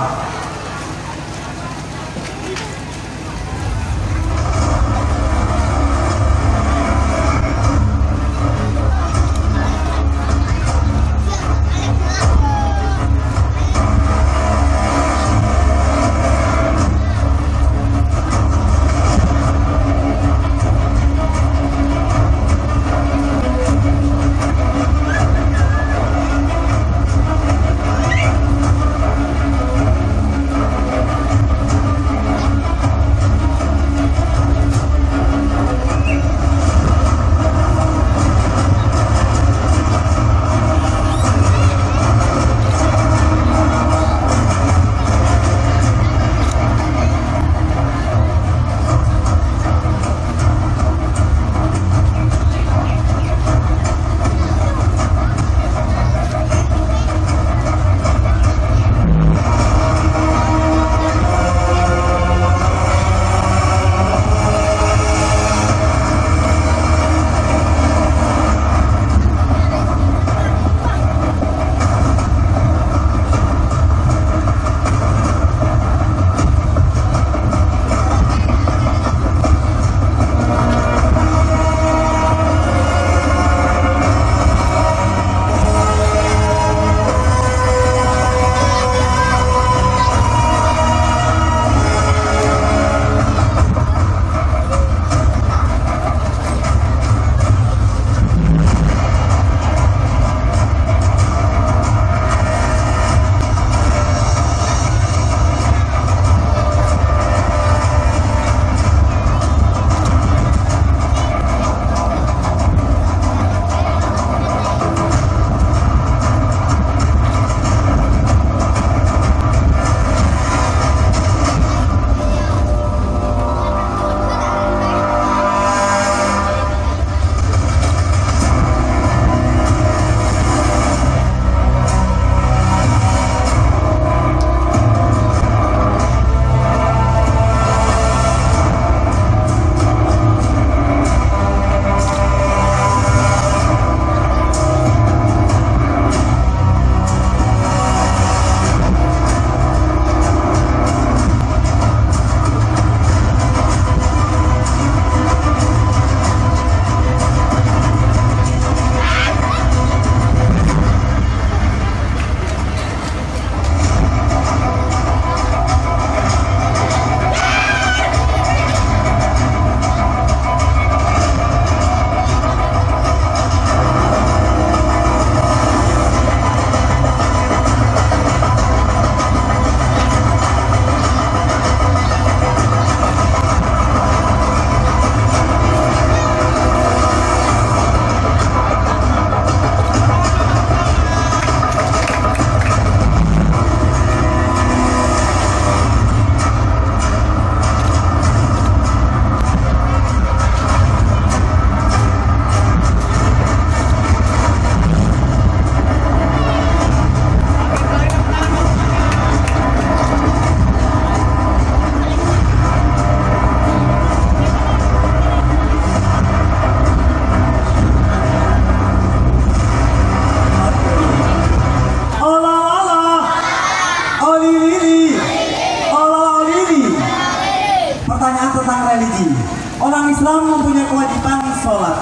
Orang Islam mempunyai kewajiban sholat.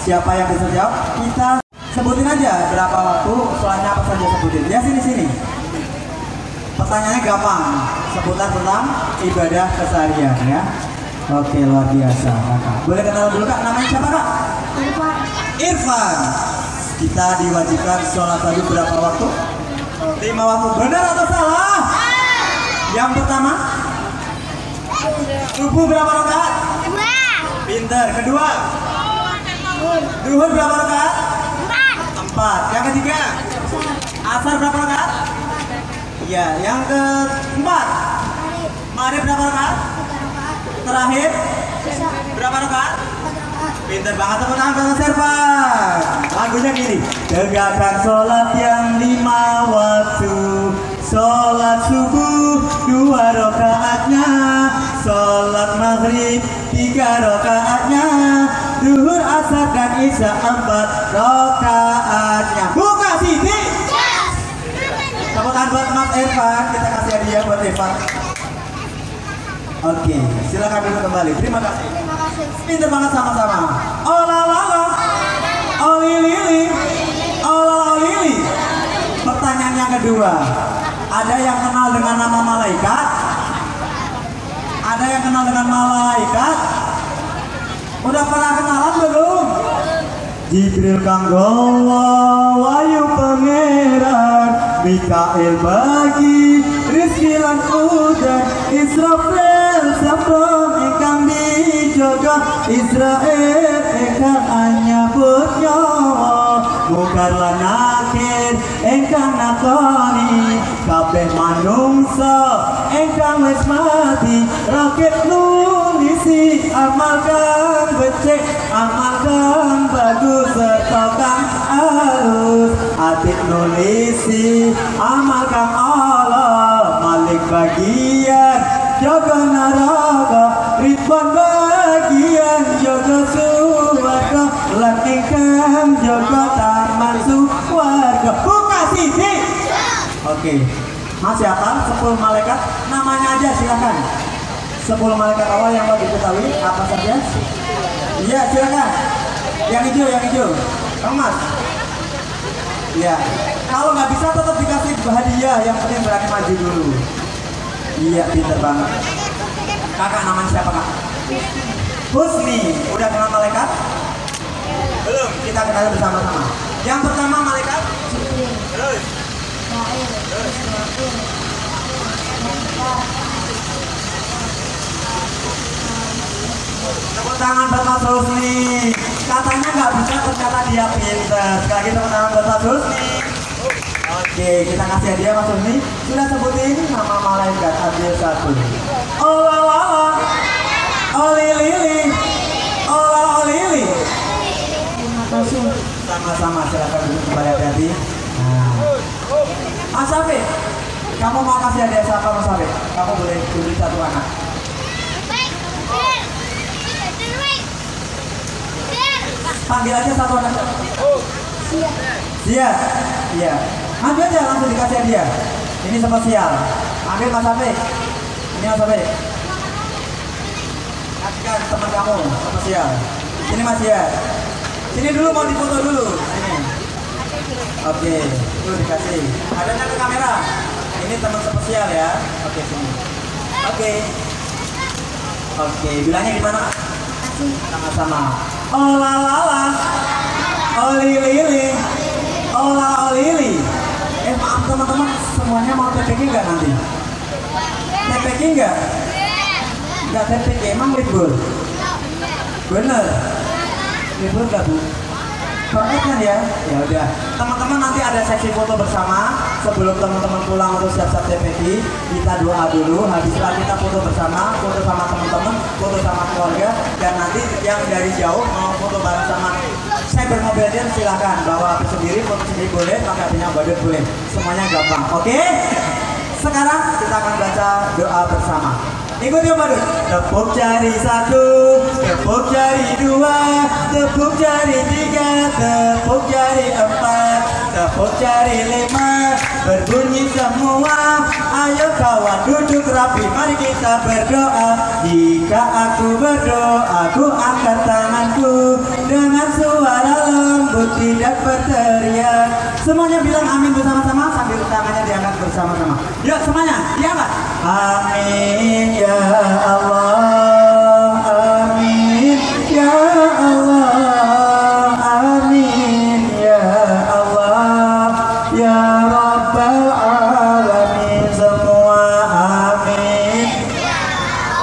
Siapa yang bisa jawab? Kita sebutin aja berapa waktu sholatnya, apa saja sebutin. Ya sini. Pertanyaannya gampang, seputar tentang ibadah keseharian ya. Oke, luar biasa kakak. Boleh kenalan dulu kak, namanya siapa kak? Irfan. Irfan. Kita diwajibkan sholat tadi berapa waktu? 5 waktu. Benar atau salah? Yang pertama, subuh berapa rakaat? 2. Pinter. Kedua, duhur berapa rakaat? 4. Yang ketiga, asar berapa rakaat? Iya. Yang keempat, maghrib berapa rakaat? Terakhir berapa rakaat? Pinter banget, tepuk tangan buat Mas Irfan. Lagunya gini. Tegakkan sholat yang 5 waktu, sholat subuh 2 rakaatnya, sholat maghrib 3 rakaatnya, duhur, asar dan isya 4 rakaatnya. Buka Siti. Tepuk tangan buat Mas Irfan. Kita kasih hadiah buat Irfan. Oke, silakan duduk kembali. Terima kasih. Terima kasih. Pinter banget sama-sama. Olalala, olilili, olalili. Pertanyaan yang kedua, ada yang kenal dengan nama malaikat? Ada yang kenal dengan malaikat? Udah pernah kenalan belum? Jibril kang gawa wayu pangeran, Mikail bagi rizki lan udan, Israfil sabda ingkang dijaga, Israel ingkang anyabut nyawa, Mungkar lan Nakir ingkang nakoni, kabeh manungsa ingkang wis mati, rakit nulisi amal kang becik, amal kang bagus serta kang halus, atik nulisi amal kang Allah, Malik bagian jaga neraka, Ridwan bagian jaga surga, lan ingkang jaga taman surga. Buka Siti. Oke, masih hafal 10 malaikat? Namanya aja silakan. 10 malaikat awal yang mau diketahui apa saja? Iya, silakan. Yang hijau. Kang Mas. Iya. Kalau nggak bisa tetap dikasih hadiah, yang penting berani maju dulu. Iya, pinter banget. Kakak namanya siapa kak? Husni. Udah kenal malaikat? Belum. Kita kenal bersama-sama. Yang pertama malaikat. Terus. Tepuk tangan buat Mas Husni. Katanya nggak bisa, ternyata dia pintar. Sekali lagi tepuk tangan buat Mas Husni. Oke, kita kasih hadiah Mas Husni. Sudah sebutin nama malaikat, ambil 1. Olalala, olilili, olilili. Sama-sama, silakan duduk kembali, hati-hati. Nah. Mas Safik, kamu mau kasih hadiah siapa Mas Safik? Kamu boleh beri 1 anak. Panggil aja 1 anak. Siap. Iya. Ambil aja langsung dikasih hadiah. Ini spesial. Ambil Mas Safik. Ini Mas Safik. Kasihkan teman kamu spesial. Sini Mas ya. Sini dulu, mau difoto dulu. Sini. Oke, itu dikasih. Adanya ke kamera. Ini teman spesial ya. Oke, sini. Oke, bilangnya gimana? Sama-sama. Olalala, olilili, olili. Maaf teman-teman, semuanya mau TPK nggak nanti? TPK nggak? Nggak TPK, emang libur? Bener? Libur nggak Bu? Korek kan ya? Ya udah. Teman-teman nanti ada sesi foto bersama. Sebelum teman-teman pulang untuk siap-siap TPK, kita doa dulu. Habis itu kita foto bersama, foto sama teman-teman, foto sama keluarga. Dan nanti yang dari jauh mau foto bareng sama cyber mobilnya silahkan. Bawa HP sendiri, foto sendiri boleh, pakai HP-nya badut boleh. Semuanya gampang. Oke? Sekarang kita akan baca doa bersama. Ikut ya badut. Tepuk jari 1, tepuk jari 2, tepuk jari 3, tepuk jari 4, tepuk jari 5. Berbunyi semua, ayo kawan duduk rapi, mari kita berdoa. Jika aku berdoa, aku angkat tanganku dengan suara lembut, tidak berteriak. Semuanya bilang amin bersama-sama sambil tangannya diangkat bersama-sama. Yuk semuanya, diangkat. Amin ya Allah, amin ya Allah, amin ya Allah, ya Rabbal Alamin. Semua amin.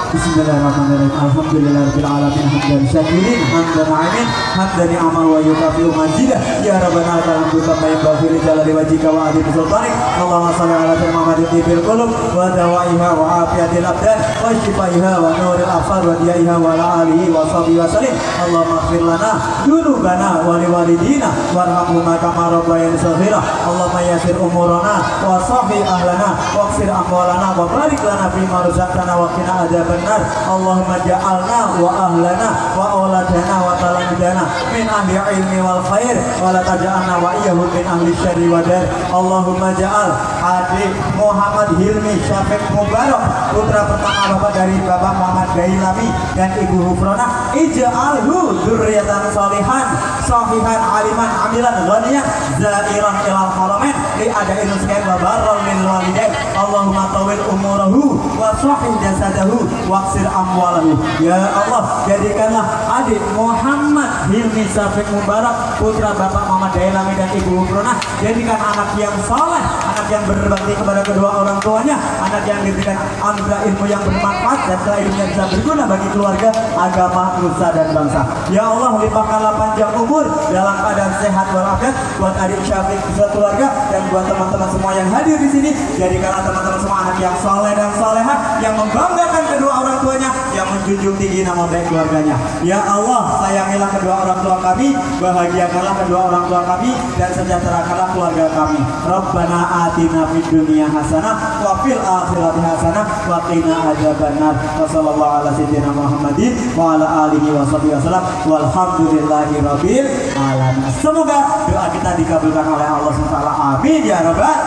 Bismillahirrahmanirrahim. Alhamdulillahirabbil alamin. Hamdan syakirin, hamdan amin, hamdan ni'ama wa yukafi'u mazidah. Ya Rabbana alhamdulillah kama yanbaghi li jalali wajhika wa adhimi sultanik. Allahumma shalli ala sayyidina Muhammadin tibil qulub wa dawaiha wa afiyatil abdan wa shifaiha wa nuril absar wa diyaiha wa ala alihi wa sahbihi wa sallim. Allahumma ighfir lana dzunubana wa liwalidina warhamhuma kama rabbayani shaghira. Allahumma yassir umurana wa sahih ahlana wa qsir amwalana wa barik lana fima razaqtana wa qina adzabannar. Allahumma ja'alna wa ahlana wa auladana wa talamidana min ahli ilmi wal khair wa la taj'alna wa iyyahum min ahli syarri wa dar. Allahumma ja'al adik Muhammad Hilmi Syafiq Mubarak, putra pertama bapak dari Bapak Muhammad Gailami dan Ibu Hufrona, ij'alhu dzurriatan sholihan sahihan aliman amilan ghaniyan zairan ilal haramain li adain nuskain wa barran lil walidain. Allahumma tawil umurahu wa sahih jasadahu wa qsir amwalahu. Ya Allah, jadikanlah adik Muhammad Hilmi Syafiq Mubarak, putra Bapak Muhammad Gailami dan Ibu Hufrona, jadikan anak yang saleh, anak yang berbakti kepada kedua orang tuanya, anak yang diberikan anugerah ilmu yang bermanfaat dan setelah ilmunya bisa berguna bagi keluarga, agama, nusa dan bangsa. Ya Allah, limpahkanlah panjang umur dalam keadaan sehat walafiat buat adik Syafiq keluarga dan buat teman-teman semua yang hadir di sini. Jadikanlah teman-teman semua anak yang saleh dan salehah, yang membanggakan kedua orang tuanya, yang menjunjung tinggi nama baik keluarganya. Ya Allah, sayangilah kedua orang tua kami, bahagiakanlah kedua orang tua kami, dan sejahterakanlah keluarga kami. Rabbana atina fid dunya hasanah wa fil akhirati hasanah wa qina adzabannar. Wassallallahu ala sayyidina Muhammadin wa ala alihi washabihi wasallam walhamdulillahi rabbil alamin. Semoga doa kita dikabulkan oleh Allah SWT. Amin ya rabbal